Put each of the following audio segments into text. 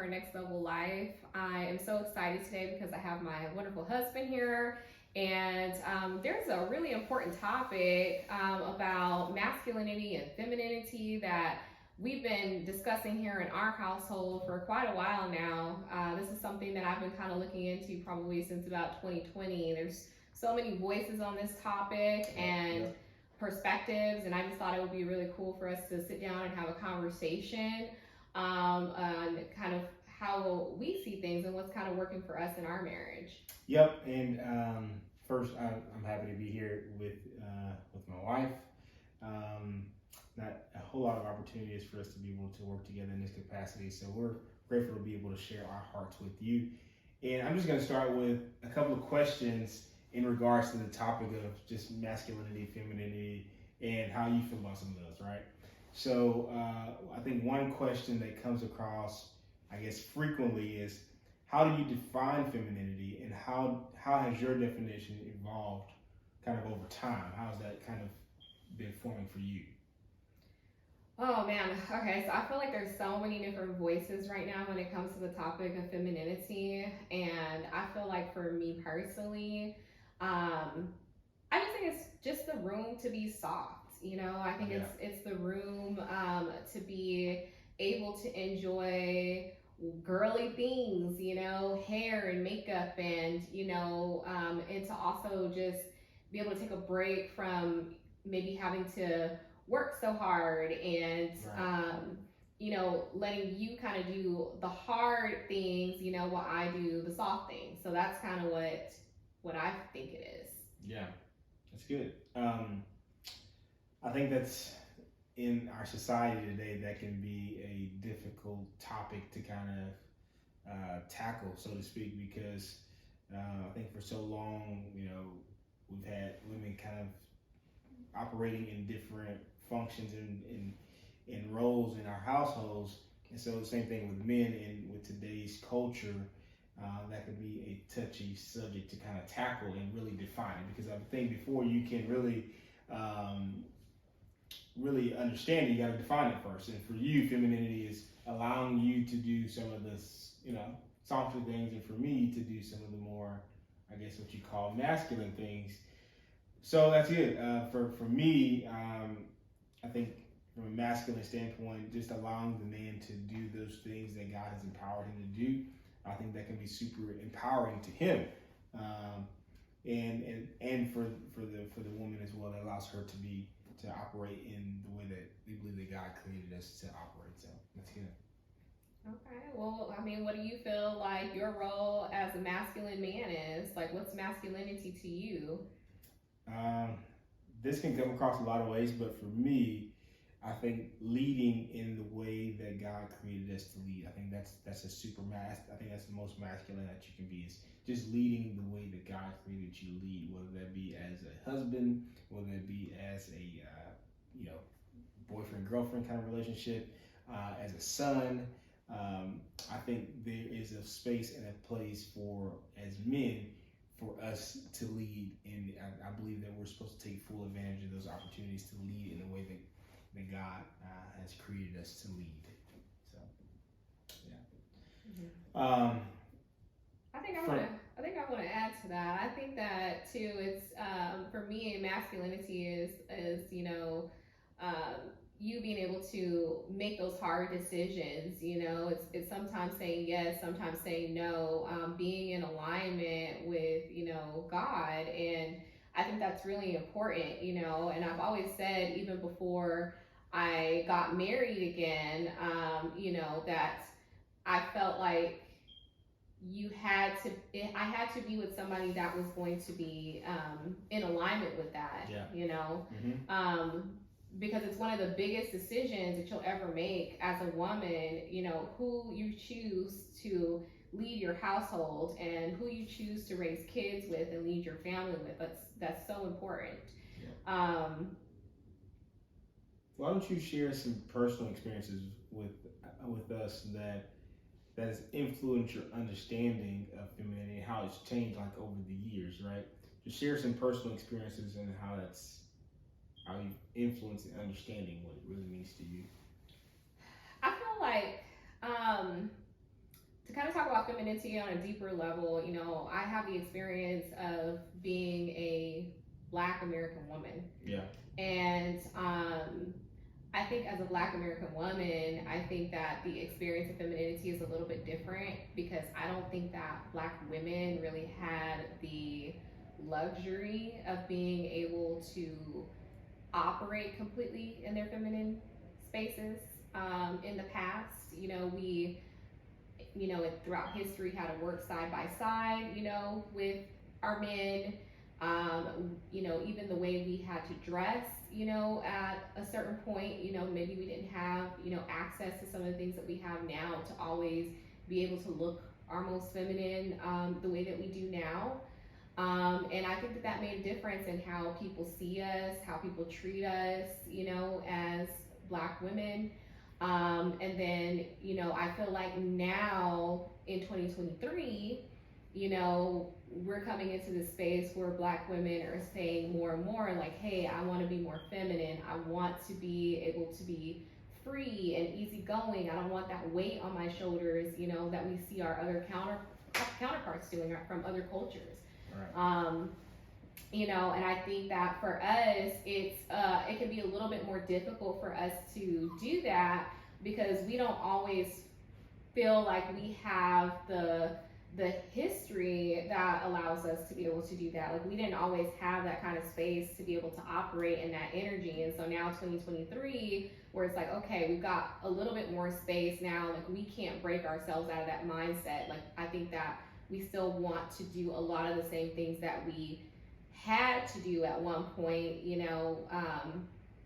her next level life. I am so excited today because I have my wonderful husband here. And there's a really important topic about masculinity and femininity that we've been discussing here in our household for quite a while now. This is something that I've been kind of looking into probably since about 2020. There's so many voices on this topic and perspectives, and I just thought it would be really cool for us to sit down and have a conversation on kind of how we see things and what's kind of working for us in our marriage. Yep, and first, I'm happy to be here with my wife. Not a whole lot of opportunities for us to be able to work together in this capacity, so we're grateful to be able to share our hearts with you. And I'm just going to start with a couple of questions in regards to the topic of just masculinity, femininity, and how you feel about some of those, right? So I think one question that comes across, I guess, frequently is, how do you define femininity, and how has your definition evolved kind of over time? How has that kind of been forming for you? Oh man, okay, so I feel like there's so many different voices right now when it comes to the topic of femininity, and I feel like for me personally, I just think it's just the room to be soft. I think it's the room to be able to enjoy girly things, hair and makeup, and and to also just be able to take a break from maybe having to work so hard and letting you kind of do the hard things, while I do the soft things. So that's kind of what I think it is. Yeah, that's good. I think that's in our society today, that can be a difficult topic to kind of tackle, so to speak, because I think for so long, we've had women kind of operating in different functions and roles in our households. And so the same thing with men, and with today's culture, that could be a touchy subject to kind of tackle and really define it, because I think before you can really understand it, you got to define it first. And for you, femininity is allowing you to do some of this, softer things, and for me to do some of the more, I guess, what you call masculine things. So that's it. For me, I think from a masculine standpoint, just allowing the man to do those things that God has empowered him to do, I think that can be super empowering to him, and for the woman as well. That allows her to operate in the way that we believe that God created us to operate. So that's good. Okay. Well, I mean, what do you feel like your role as a masculine man is? Like, what's masculinity to you? This can come across a lot of ways, but for me, I think leading in the way that God created us to lead. I think that's I think that's the most masculine that you can be, is just leading the way that God created you to lead, whether that be as a husband, whether it be as a boyfriend girlfriend kind of relationship, as a son. I think there is a space and a place for, as men, for us to lead, and I believe that we're supposed to take full advantage of those opportunities to lead in the way that God has created us to lead. So, yeah. Mm-hmm. I think I want to add to that. I think that too. It's for me, masculinity is you being able to make those hard decisions. It's sometimes saying yes, sometimes saying no. Being in alignment with God, and I think that's really important. And I've always said, even before I got married again, that I felt like I had to be with somebody that was going to be in alignment with that. Mm-hmm. Because it's one of the biggest decisions that you'll ever make as a woman, who you choose to lead your household and who you choose to raise kids with and lead your family with. That's so important. Yeah. Why don't you share some personal experiences with us that has influenced your understanding of femininity and how it's changed like over the years, right? Just share some personal experiences and how you influence and understanding what it really means to you. I feel like to kind of talk about femininity on a deeper level, I have the experience of being a Black American woman. Yeah. And I think as a Black American woman, I think that the experience of femininity is a little bit different because I don't think that Black women really had the luxury of being able to operate completely in their feminine spaces in the past. We throughout history had to work side by side, with our men. Even the way we had to dress, at a certain point, maybe we didn't have, access to some of the things that we have now to always be able to look our most feminine the way that we do now. And I think that made a difference in how people see us, how people treat us, as Black women. And then, I feel like now in 2023, we're coming into this space where Black women are saying more and more like, hey, I want to be more feminine. I want to be able to be free and easygoing. I don't want that weight on my shoulders, that we see our other counterparts doing from other cultures. Right. And I think that for us, it can be a little bit more difficult for us to do that because we don't always feel like we have the history that allows us to be able to do that. Like we didn't always have that kind of space to be able to operate in that energy. And so now 2023, where it's like, okay, we've got a little bit more space now, like we can't break ourselves out of that mindset. Like I think that we still want to do a lot of the same things that we had to do at one point,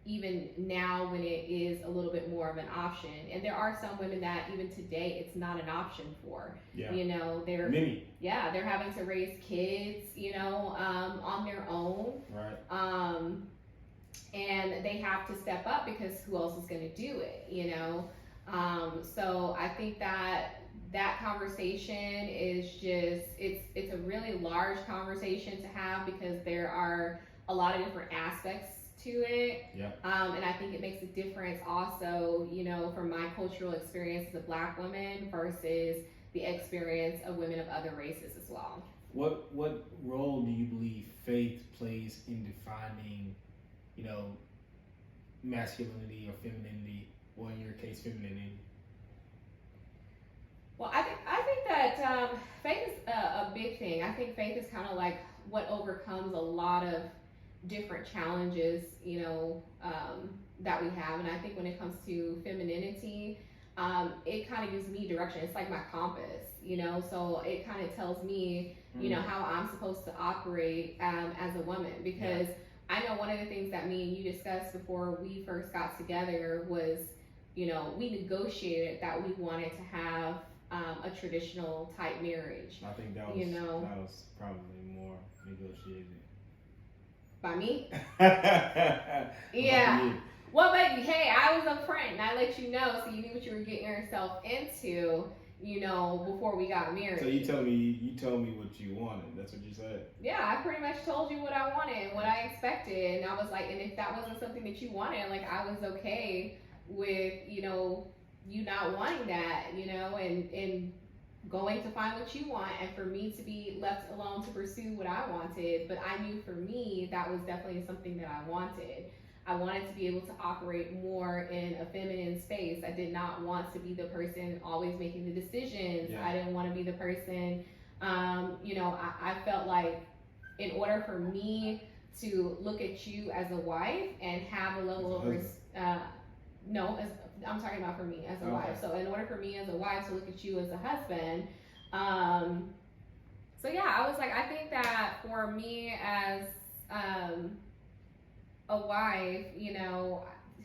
even now when it is a little bit more of an option. And there are some women that even today it's not an option for. Yeah. They're many. Yeah, they're having to raise kids, on their own. Right. And they have to step up because who else is going to do it, so I think that conversation is just it's a really large conversation to have because there are a lot of different aspects to it. Yeah. And I think it makes a difference also, from my cultural experience as a Black woman versus the experience of women of other races as well. What role do you believe faith plays in defining, masculinity or femininity, or in your case, femininity? Well, I think that faith is a big thing. I think faith is kind of like what overcomes a lot of different challenges, that we have. And I think when it comes to femininity, it kind of gives me direction. It's like my compass, so it kind of tells me, how I'm supposed to operate as a woman. Because I know one of the things that me and you discussed before we first got together was, we negotiated that we wanted to have a traditional type marriage. I think that was probably more negotiated. By me? Yeah. Well, baby, hey, I was upfront and I let you know so you knew what you were getting yourself into, before we got married. So you told me what you wanted. That's what you said. Yeah, I pretty much told you what I wanted, what I expected, and I was like, and if that wasn't something that you wanted, like I was okay with, you not wanting that, and going to find what you want, and for me to be left alone to pursue what I wanted. But I knew for me that was definitely something that I wanted. I wanted to be able to operate more in a feminine space. I did not want to be the person always making the decisions. Yeah. I didn't want to be the person, I felt like in order for me to look at you as a wife and have a level of I'm talking about for me as a wife. So in order for me as a wife to look at you as a husband, so yeah, I was like, I think that for me as a wife,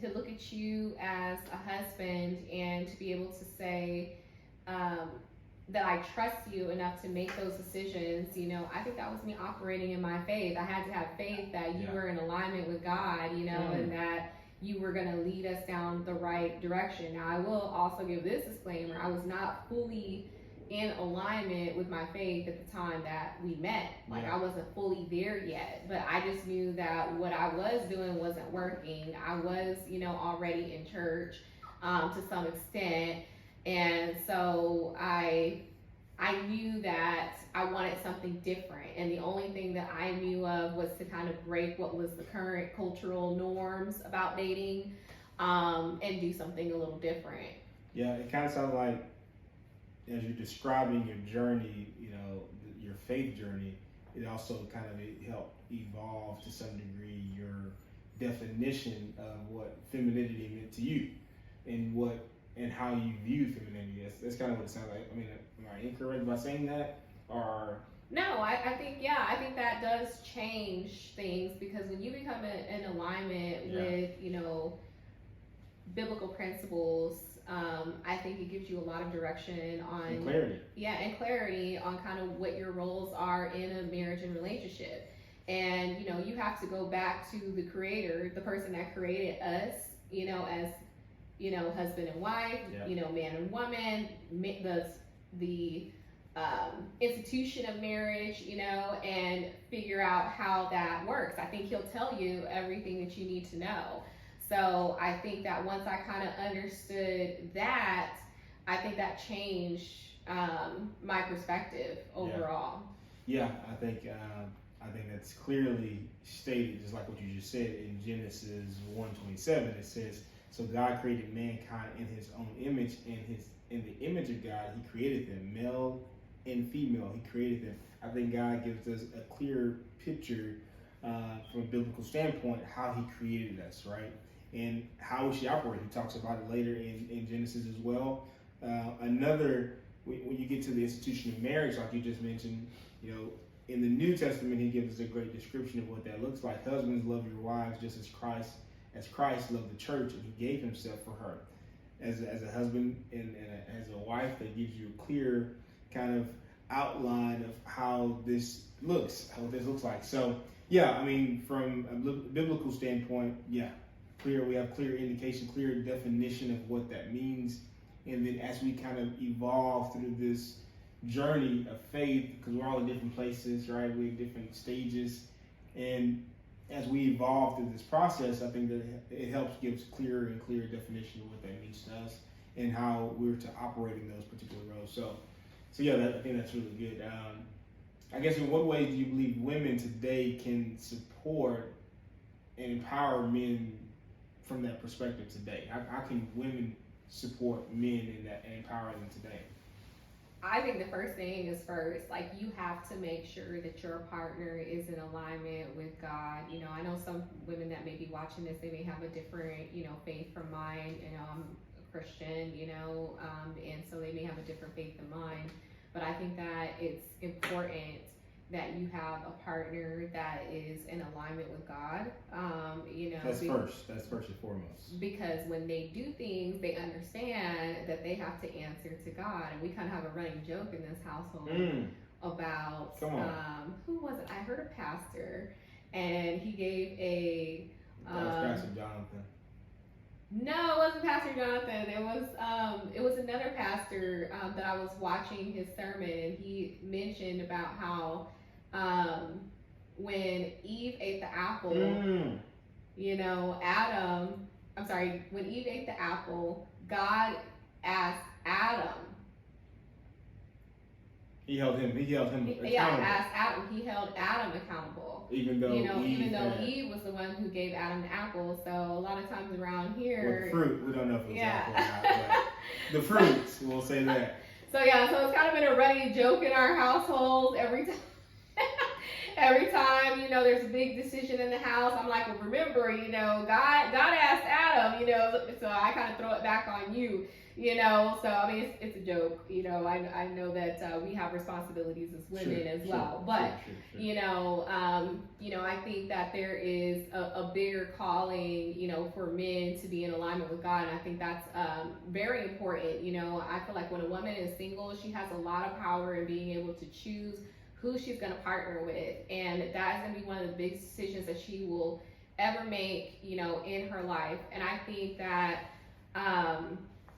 to look at you as a husband and to be able to say that I trust you enough to make those decisions, I think that was me operating in my faith. I had to have faith that you were in alignment with God, and that you were going to lead us down the right direction. Now, I will also give this disclaimer. I was not fully in alignment with my faith at the time that we met. Like, I wasn't fully there yet, but I just knew that what I was doing wasn't working. I was, already in church to some extent. And so I knew that I wanted something different, and the only thing that I knew of was to kind of break what was the current cultural norms about dating, and do something a little different. Yeah, it kind of sounds like as you're describing your journey, your faith journey, it also kind of helped evolve to some degree your definition of what femininity meant to you, and how you view femininity. That's kind of what it sounds like. I mean, am I incorrect by saying that, or? No, I think, yeah, I think that does change things, because when you become in alignment with, biblical principles, I think it gives you a lot of direction on, and clarity. Yeah, and clarity on kind of what your roles are in a marriage and relationship. And you have to go back to the creator, the person that created us, as husband and wife, Yeah. Man and woman, the institution of marriage, and figure out how that works. I think he'll tell you everything that you need to know. So I think that once I kind of understood that, I think that changed my perspective overall. Yeah, I think that's clearly stated, just like what you just said in Genesis 1:27. It says, "So God created mankind in His own image, in the image of God He created them, male and female. He created them." I think God gives us a clear picture from a biblical standpoint how He created us, right? And how we should operate. He talks about it later in Genesis as well. When you get to the institution of marriage, like you just mentioned, in the New Testament, He gives us a great description of what that looks like. Husbands, love your wives just as Christ loved the church, and He gave Himself for her. As a husband and as a wife, that gives you a clear kind of outline of how this looks like. So, yeah, I mean, from a biblical standpoint, yeah, we have clear indication, clear definition of what that means. And then as we kind of evolve through this journey of faith, because we're all in different places, right? We're in different stages. And as we evolve through this process, I think that it helps gives clearer and clearer definition of what that means to us and how we're to operate in those particular roles. So yeah, I think that's really good. I guess in what ways do you believe women today can support and empower men from that perspective today? How can women support men in that and empower them today? I think the first thing is you have to make sure that your partner is in alignment with God. I know some women that may be watching this, they may have a different, faith from mine. I'm a Christian, and so they may have a different faith than mine. But I think that it's important that you have a partner that is in alignment with God. That's first and foremost. Because when they do things, they understand that they have to answer to God. And we kind of have a running joke in this household about, who was it? I heard a pastor, and he gave a... that was Pastor Jonathan. No, it wasn't Pastor Jonathan. It was another pastor that I was watching his sermon, and he mentioned about how when Eve ate the apple, when Eve ate the apple, God asked Adam. He held him accountable. Yeah, asked Adam. He held Adam accountable. Even though Eve was the one who gave Adam the apple. So a lot of times around here, the fruit, we don't know if it was apple or not, but the fruits, we'll say that. So it's kind of been a running joke in our household every time. Every time, there's a big decision in the house, I'm like, well, remember, God asked Adam, so I kind of throw it back on you, so I mean, it's a joke, I know that we have responsibilities as women as well, but, I think that there is a bigger calling, for men to be in alignment with God, and I think that's very important. I feel like when a woman is single, she has a lot of power in being able to choose who she's going to partner with, and that is going to be one of the biggest decisions that she will ever make, in her life. And I think that I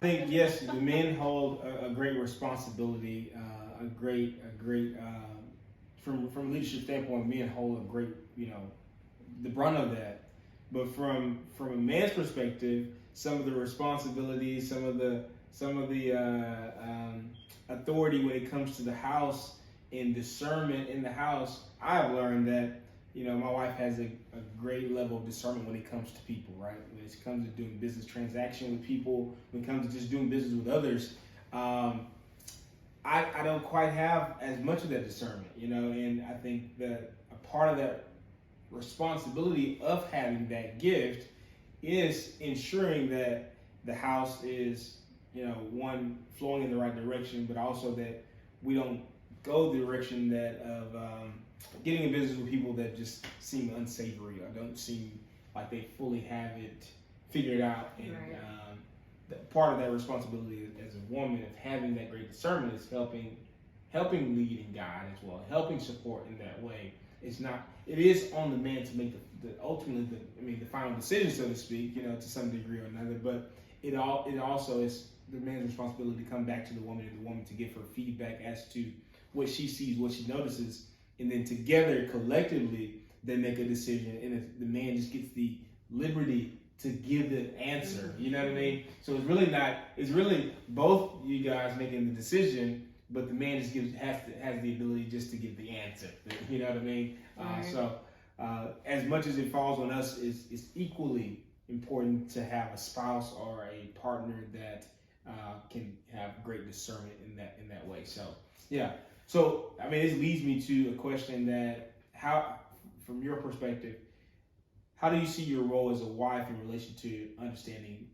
think yes, the men hold a great responsibility, from a leadership standpoint, men hold a great, the brunt of that. But from a man's perspective, some of the responsibilities, some of the some of the authority when it comes to the house and discernment in the house. I've learned that, my wife has a great level of discernment when it comes to people, right? When it comes to doing business transaction with people, when it comes to just doing business with others, I don't quite have as much of that discernment, and I think that a part of that responsibility of having that gift is ensuring that the house is, one, flowing in the right direction, but also that we don't go the direction that of getting in business with people that just seem unsavory or don't seem like they fully have it figured out. And right. Part of that responsibility as a woman of having that great discernment is helping lead and guide as well, helping support in that way. It is on the man to make the final decision, so to speak, to some degree or another, but it also is the man's responsibility to come back to the woman and the woman to give her feedback as to what she sees, what she notices, and then together, collectively, they make a decision, and the man just gets the liberty to give the answer. You know what I mean? So it's really both you guys making the decision, but the man just has the ability just to give the answer. You know what I mean? So as much as it falls on us, it's equally important to have a spouse or a partner that can have great discernment in that way. So yeah. So this leads me to a question that from your perspective, how do you see your role as a wife in relation to understanding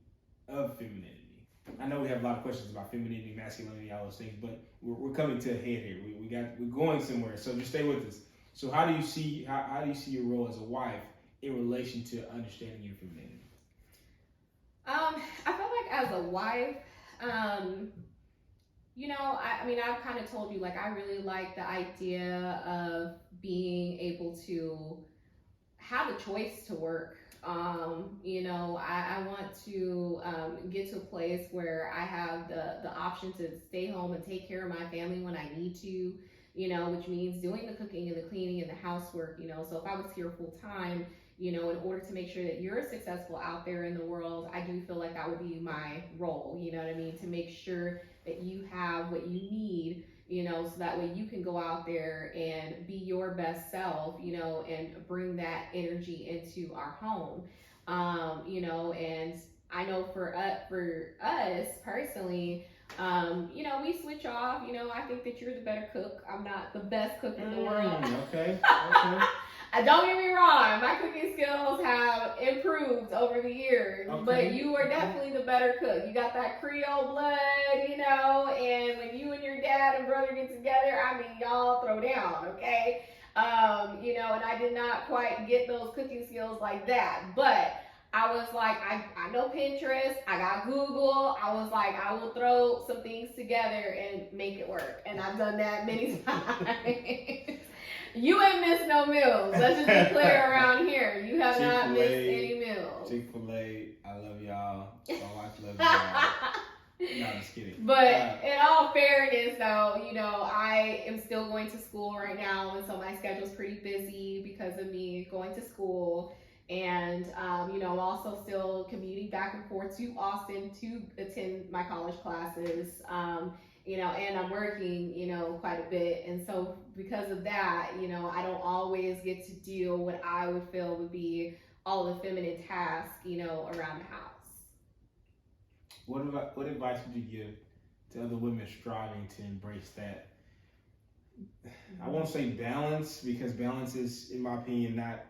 of femininity? I know we have a lot of questions about femininity, masculinity, all those things, but we're coming to a head here. We're going somewhere, so just stay with us. So how do you see your role as a wife in relation to understanding your femininity? I feel like as a wife, I've kind of told you, I really like the idea of being able to have a choice to work. I want to get to a place where I have the option to stay home and take care of my family when I need to, which means doing the cooking and the cleaning and the housework, so if I was here full time, in order to make sure that you're successful out there in the world, I do feel like that would be my role, to make sure that you have what you need, so that way you can go out there and be your best self, and bring that energy into our home, and I know for us personally, we switch off. I think that you're the better cook. I'm not the best cook in the world. Okay. Don't get me wrong, my cooking skills have improved over the years, but you are definitely the better cook. You got that Creole blood, and when you and your dad and brother get together, y'all throw down, okay? And I did not quite get those cooking skills like that, but I was like, I know Pinterest, I got Google, I was like, I will throw some things together and make it work, and I've done that many times. You ain't missed no meals. Let's just be clear around here. You have not missed any meals. Chick-fil-A, I love y'all. My wife loves y'all. No, I'm just kidding. But in all fairness, though, I am still going to school right now, and so my schedule's pretty busy because of me going to school. And, I'm also still commuting back and forth to Austin to attend my college classes. And I'm working, quite a bit. And so because of that, I don't always get to deal what I would feel would be all the feminine tasks, around the house. What advice would you give to other women striving to embrace that? I won't say balance, because balance is, in my opinion, not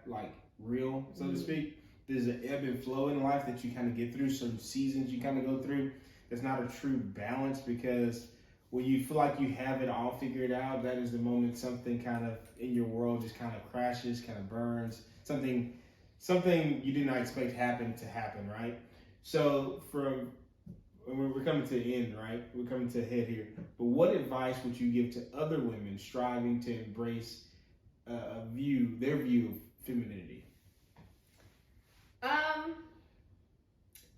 real, so to speak. There's an ebb and flow in life that you kind of get through, some seasons you kind of go through. It's not a true balance, because when you feel like you have it all figured out, that is the moment something kind of in your world just kind of crashes, kind of burns. Something you did not expect to happen, right? So we're coming to the end, right? We're coming to a head here. But what advice would you give to other women striving to embrace their view of femininity?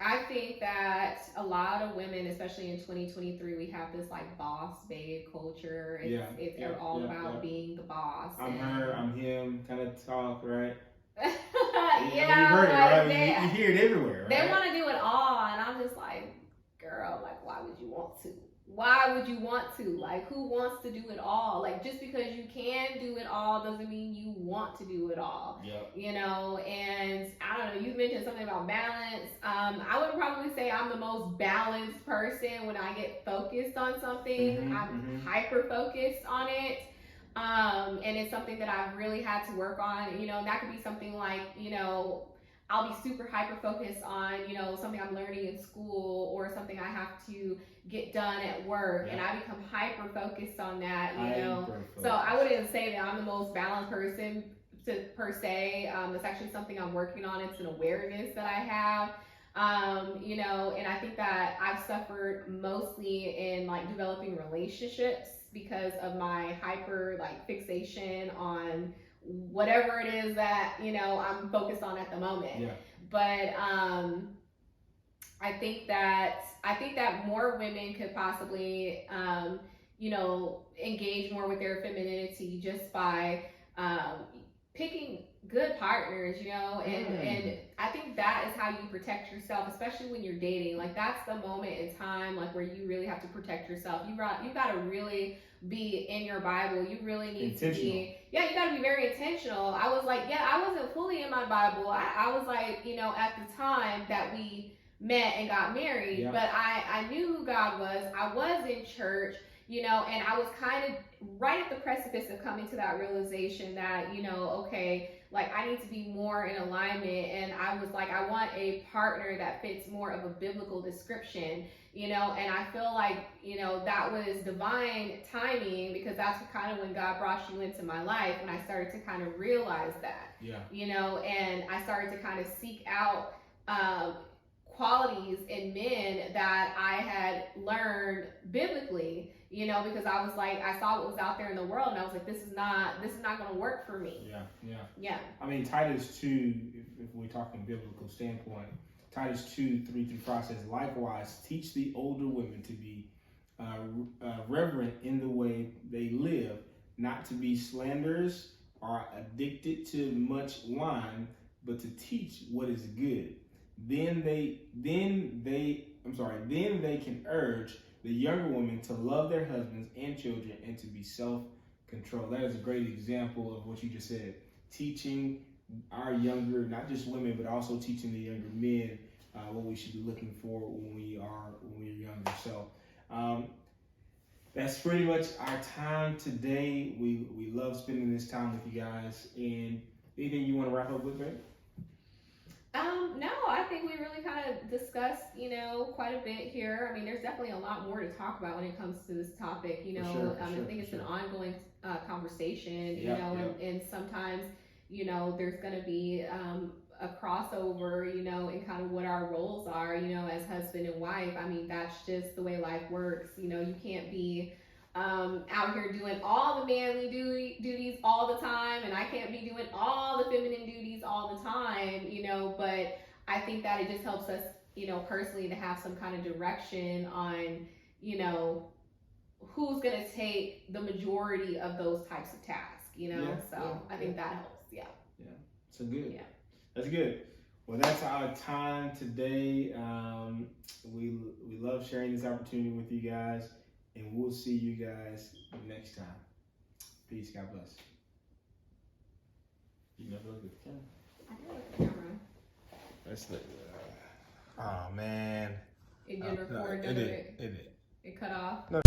I think that a lot of women, especially in 2023, we have this boss babe culture. It's all about being the boss. I'm her, I'm him kind of talk, right? You heard it, right? You hear it everywhere, right? They want to do it all, and I'm just like, girl, why would you why would you want to? Like, who wants to do it all? Like, just because you can do it all doesn't mean you want to do it all. Yep. You know, and I don't know, you mentioned something about balance. I would probably say I'm the most balanced person when I get focused on something. I'm hyper focused on it. And it's something that I've really had to work on, you know, and that could be something like, you know, I'll be super hyper focused on, you know, something I'm learning in school or something I have to get done at work, and I become hyper focused on that, you know. So I wouldn't say that I'm the most balanced person per se. It's actually something I'm working on. It's an awareness that I have, you know, and I think that I've suffered mostly in like developing relationships because of my hyper like fixation on whatever it is that, you know, I'm focused on at the moment. Yeah. But I think that more women could possibly you know, engage more with their femininity just by picking good partners, you know, and I think that is how you protect yourself, especially when you're dating. Like, that's the moment in time like where you really have to protect yourself. You got to really be in your Bible. You really need to be, you got to be very intentional. I was like, I wasn't fully in my Bible. I was like, you know, at the time that we met and got married, but I knew who God was. I was in church, you know, and I was kind of right at the precipice of coming to that realization that, you know, okay, like I need to be more in alignment. And I was like, I want a partner that fits more of a biblical description, you know, and I feel like, you know, that was divine timing, because that's kind of when God brought you into my life, when I started to kind of realize that, you know, and I started to kind of seek out qualities in men that I had learned biblically, you know, because I was like, I saw what was out there in the world, and I was like, this is not going to work for me. Yeah. I mean, Titus 2, if we're talking biblical standpoint, Titus 2:3-5 says, likewise, teach the older women to be reverent in the way they live, not to be slanderers or addicted to much wine, but to teach what is good. Then they can urge the younger women to love their husbands and children and to be self-controlled. That is a great example of what you just said. Teaching our younger, not just women, but also teaching the younger men what we should be looking for when we're younger. So that's pretty much our time today. We love spending this time with you guys. And anything you want to wrap up with, babe? No, I think we really kind of discussed, you know, quite a bit here. I mean, there's definitely a lot more to talk about when it comes to this topic, you know. I think it's an ongoing conversation, you know, and sometimes, you know, there's going to be a crossover, you know, in kind of what our roles are, you know, as husband and wife. I mean, that's just the way life works. You know, you can't be out here doing all the manly duties all the time, and I can't be doing all the feminine duties all the time, you know. But I think that it just helps us, you know, personally to have some kind of direction on, you know, who's going to take the majority of those types of tasks, you know. I think that helps. So good. That's good. Well, that's our time today. We love sharing this opportunity with you guys. And we'll see you guys next time. Peace. God bless. You never look at the camera. I did look at the camera. Let's look. Oh, man. It didn't record. It did. It cut off. No.